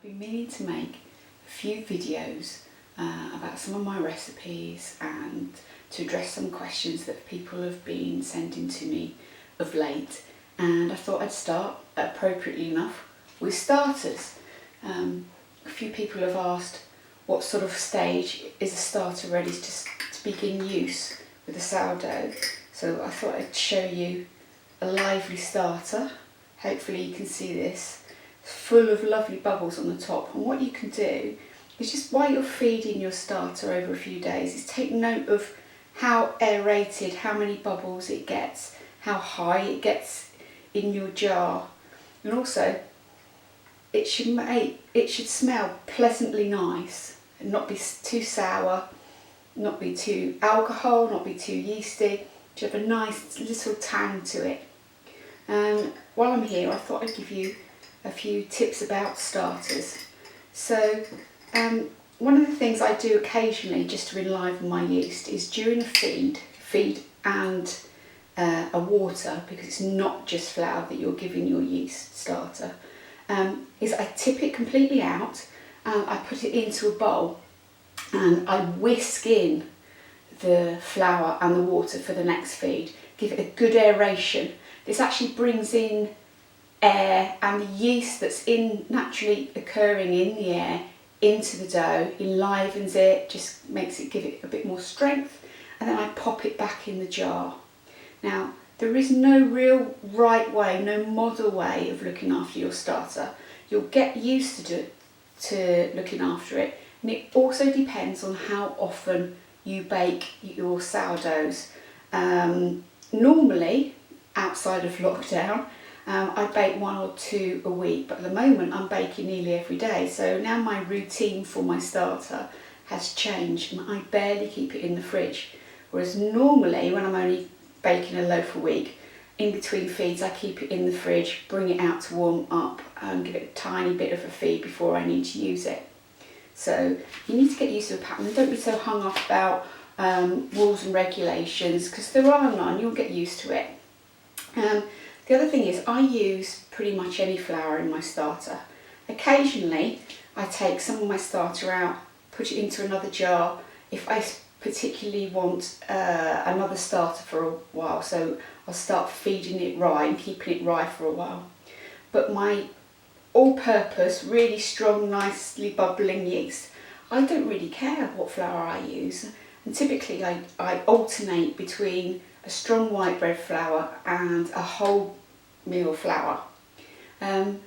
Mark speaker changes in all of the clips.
Speaker 1: been meaning to make a few videos about some of my recipes and to address some questions that people have been sending to me of late, and I thought I'd start, appropriately enough, with starters. A few people have asked what sort of stage is a starter ready to begin use with a sourdough, so I thought I'd show you a lively starter. Hopefully you can see this, full of lovely bubbles on the top. And what you can do is, just while you're feeding your starter over a few days, is take note of how aerated, how many bubbles it gets, how high it gets in your jar, and also it should smell pleasantly nice and not be too sour, not be too alcohol, not be too yeasty. It should have a nice little tang to it. And while I'm here, I thought I'd give you a few tips about starters. So one of the things I do occasionally just to enliven my yeast is during a feed and a water, because it's not just flour that you're giving your yeast starter, is I tip it completely out and I put it into a bowl and I whisk in the flour and the water for the next feed. Give it a good aeration. This actually brings in air and the yeast that's naturally occurring in the air into the dough, enlivens it, just makes it, give it a bit more strength, and then I pop it back in the jar. Now, there is no real right way, no model way of looking after your starter. You'll get used to looking after it, and it also depends on how often you bake your sourdoughs. Normally, outside of lockdown, I bake 1 or 2 a week, but at the moment I'm baking nearly every day, so now my routine for my starter has changed and I barely keep it in the fridge. Whereas normally, when I'm only baking a loaf a week, in between feeds I keep it in the fridge, bring it out to warm up and give it a tiny bit of a feed before I need to use it. So you need to get used to the pattern. Don't be so hung up about rules and regulations, because there are none. You'll get used to it. The other thing is, I use pretty much any flour in my starter. Occasionally I take some of my starter out, put it into another jar if I particularly want another starter for a while, so I'll start feeding it rye and keeping it rye for a while. But my all-purpose, really strong, nicely bubbling yeast, I don't really care what flour I use, and typically I alternate between a strong white bread flour and a wholemeal flour. The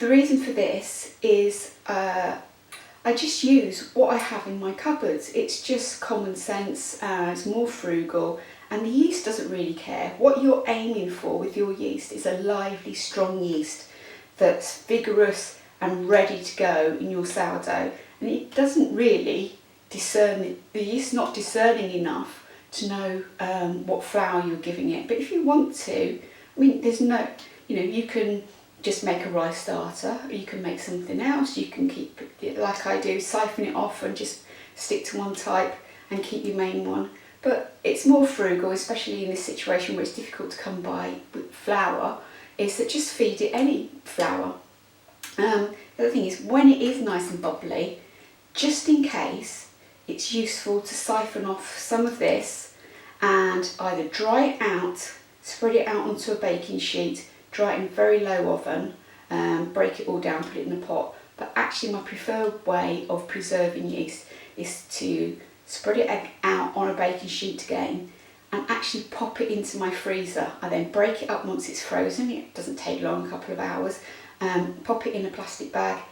Speaker 1: reason for this is I just use what I have in my cupboards. It's just common sense, it's more frugal, and the yeast doesn't really care. What you're aiming for with your yeast is a lively, strong yeast that's vigorous and ready to go in your sourdough, and it doesn't really discern, the yeast's not discerning enough to know what flour you're giving it. But if you want to, I mean, there's no, you can just make a rye starter, or you can make something else. You can keep it like I do, siphon it off and just stick to one type and keep your main one. But it's more frugal, especially in this situation where it's difficult to come by with flour, is that just feed it any flour. The other thing is, when it is nice and bubbly, just in case, it's useful to siphon off some of this and either dry it out, spread it out onto a baking sheet, dry it in a very low oven, break it all down, put it in a pot. But actually my preferred way of preserving yeast is to spread it out on a baking sheet again and actually pop it into my freezer. I then break it up once it's frozen, it doesn't take long, a couple of hours, pop it in a plastic bag,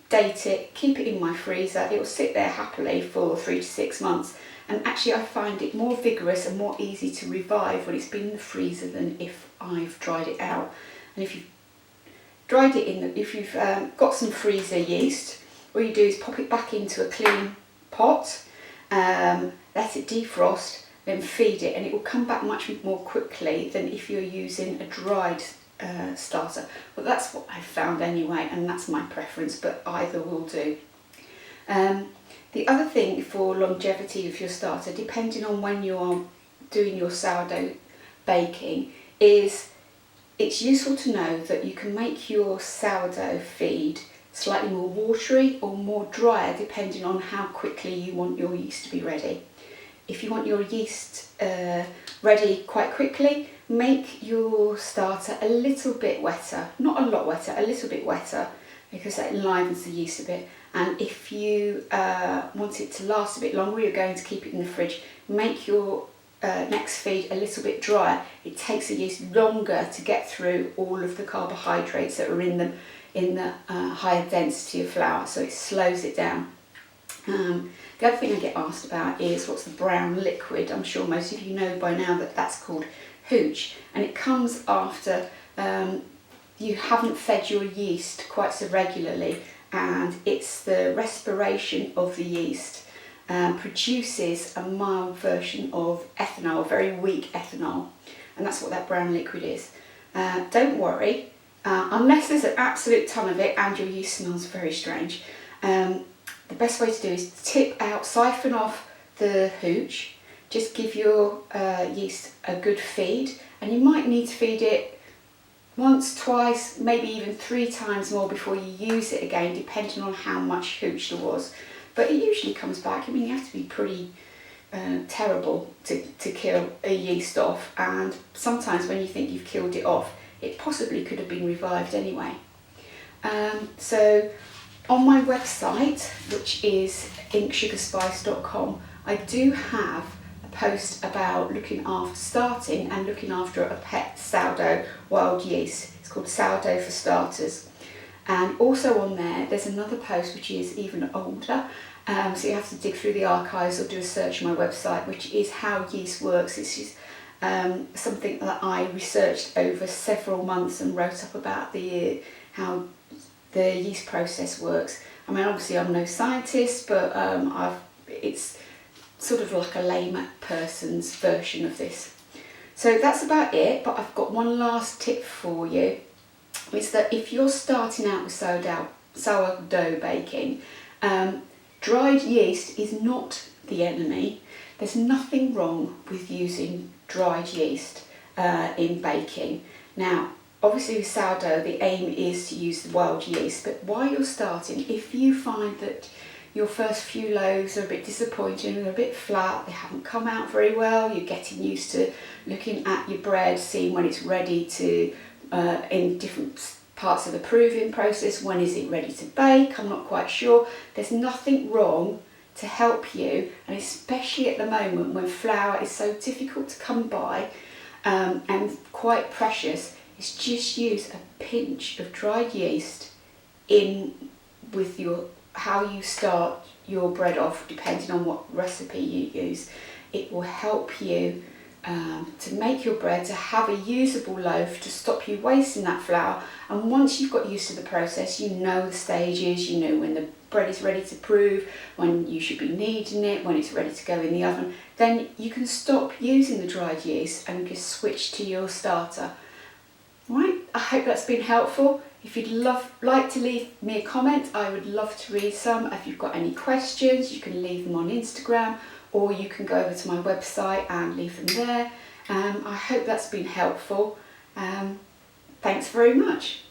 Speaker 1: date it, keep it in my freezer. It will sit there happily for 3 to 6 months, and actually I find it more vigorous and more easy to revive when it's been in the freezer than if I've dried it out. And if you've dried it if you've got some freezer yeast, all you do is pop it back into a clean pot, let it defrost, then feed it, and it will come back much more quickly than if you're using a dried starter. Well, that's what I've found anyway, and that's my preference, but either will do. The other thing for longevity of your starter, depending on when you are doing your sourdough baking, is it's useful to know that you can make your sourdough feed slightly more watery or more drier depending on how quickly you want your yeast to be ready. If you want your yeast ready quite quickly, make your starter a little bit wetter, not a lot wetter, a little bit wetter, because that enlivens the yeast a bit. And if you want it to last a bit longer, you're going to keep it in the fridge, make your next feed a little bit drier. It takes the yeast longer to get through all of the carbohydrates that are in the higher density of flour, so it slows it down. The other thing I get asked about is what's the brown liquid. I'm sure most of you know by now that that's called hooch, and it comes after you haven't fed your yeast quite so regularly, and it's the respiration of the yeast produces a mild version of ethanol, very weak ethanol, and that's what that brown liquid is. Don't worry, unless there's an absolute ton of it and your yeast smells very strange. The best way to do is siphon off the hooch, just give your yeast a good feed, and you might need to feed it once, twice, maybe even 3 times more before you use it again, depending on how much hooch there was. But it usually comes back. I mean, you have to be pretty terrible to kill a yeast off, and sometimes when you think you've killed it off, it possibly could have been revived anyway. So on my website, which is inksugarspice.com, I do have a post about starting and looking after a pet sourdough wild yeast. It's called Sourdough for Starters. And also on there's another post which is even older, so you have to dig through the archives or do a search on my website, which is how yeast works. This is something that I researched over several months and wrote up about how the yeast process works. I mean, obviously I'm no scientist, but it's sort of like a layman person's version of this. So that's about it, but I've got one last tip for you. Is that if you're starting out with sourdough baking, dried yeast is not the enemy. There's nothing wrong with using dried yeast in baking. Now, obviously with sourdough, the aim is to use the wild yeast, but while you're starting, if you find that your first few loaves are a bit disappointing, they're a bit flat, they haven't come out very well, you're getting used to looking at your bread, seeing when it's ready to in different parts of the proving process, when is it ready to bake, I'm not quite sure. There's nothing wrong to help you, and especially at the moment when flour is so difficult to come by and quite precious, is just use a pinch of dried yeast in with how you start your bread off, depending on what recipe you use. It will help you to make your bread, to have a usable loaf, to stop you wasting that flour. And once you've got used to the process, you know the stages, you know when the bread is ready to prove, when you should be kneading it, when it's ready to go in the oven, then you can stop using the dried yeast and just switch to your starter. Right, I hope that's been helpful. If you'd like to leave me a comment, I would love to read some. If you've got any questions, you can leave them on Instagram, or you can go over to my website and leave them there. I hope that's been helpful. Thanks very much.